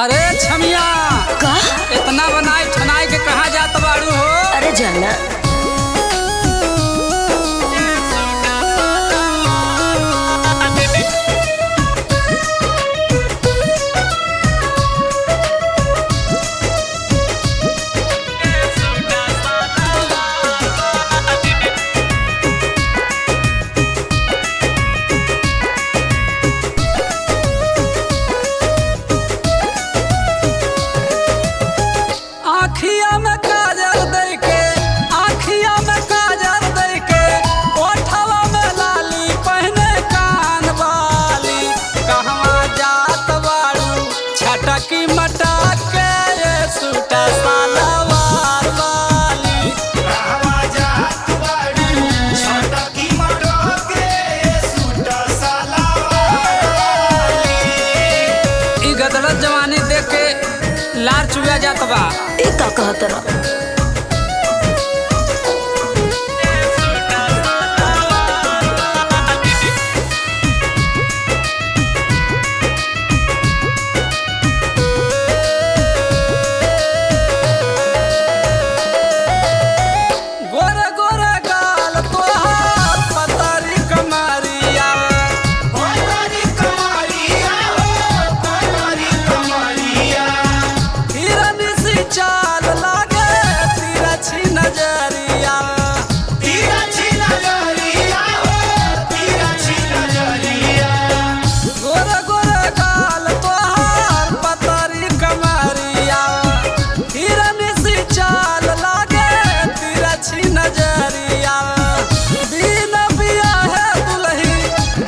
अरे छमिया का इतना बनाई ठनाई के कहाँ जात बाड़ू हो? अरे जाना आखिया में काजल दई के, आखिया में काजल दई के, ओठवा में लाली पहने कान वाली, कहवा जात बाड़ू छटकी मटक के ये सूटा सलवार वाली। कहवा जात बाड़ू छटकी मटक के ये सूटा सलवार वाली। ई गदरत जवानी देख के लार चुआ जात बा। ए का कहत रहा गोरे गोरे गाल तोहार पतरी कमरिया, पतरी कमरिया हो पतरी कमरिया। हिरन सी चाल लागे तिरछी नजरिया। तिरछी नजरिया हो तिरछी नजरिया। गोरे गोरे गाल तोहार पतरी कमरिया, हिरन सी चाल लागे तिरछी नजरिया। बिन बियाहे दुल्ही,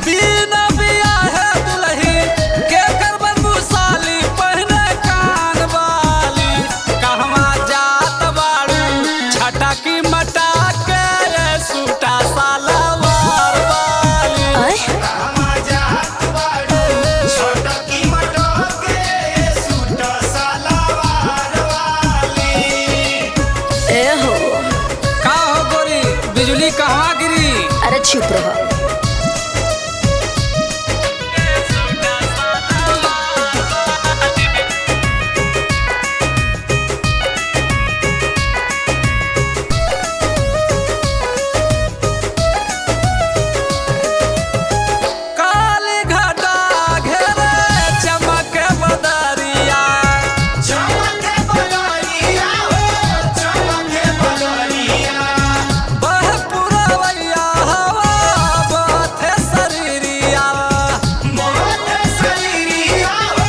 बिन बियाहे दुल्ही, के करबन मुसाली पहने कान वाली, कहवा जात बाड़ू छटकी मटक के ये सूटा सलवार वाली। आय कहवा जात बाड़ू छटकी मटक के ये सूटा सलवार वाली। ए हो का हो गोरी, बिजली कहवा गिरी? अरे चुप रहो काली घटा घेरे चमके बदरिया, चमके बदरिया हो चमके बदरिया। बह पुरवैया हवा बथे शरीरिया। मोटे शरीरिया हो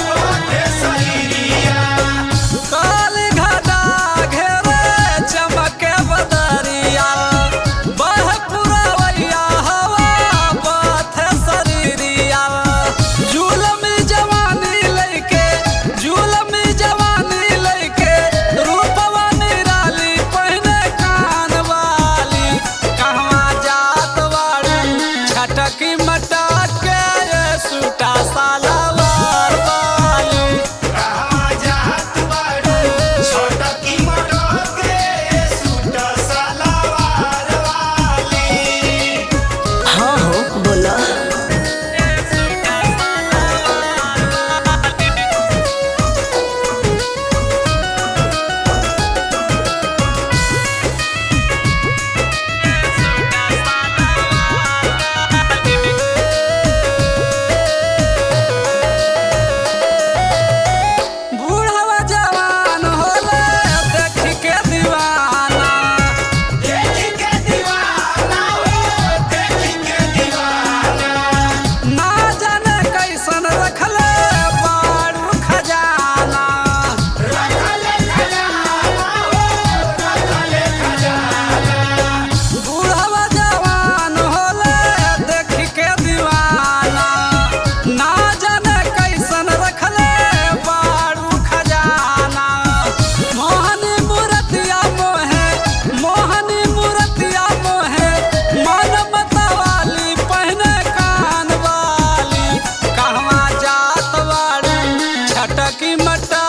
मोटे शरीरिया। काली घटा घेरे चमके बदरिया, बह पुरवैया हवा बथे शरीरिया। जुलमी जवानी लइके, जुलमी जवानी लइके, रूपवा निराली पहने कान वाली, कहवा जात बाड़ू छटकी मटक के ये सूटा सलवार वाली। कहवा जात बाड़ू छटकी मटक के ये सूटा सलवार वाली। हाँ हो बोला बूढ़वा जवान होले देख के दीवाना, देख के दीवाना हो देख के दीवाना। ना जाने कैसन रखले बाड़ू खजाना। रखले खजाना हो रखले खजाना। बूढ़वा जवान होले देख के दीवाना, ना जाने कैसन रखले बाड़ू खजाना। मोहनी मूर्तिया मोहे, मोहनी मूर्तिया मोहे, मन मतवाली पहने कान वाली, कहवा जात बाड़ू छटकी मटक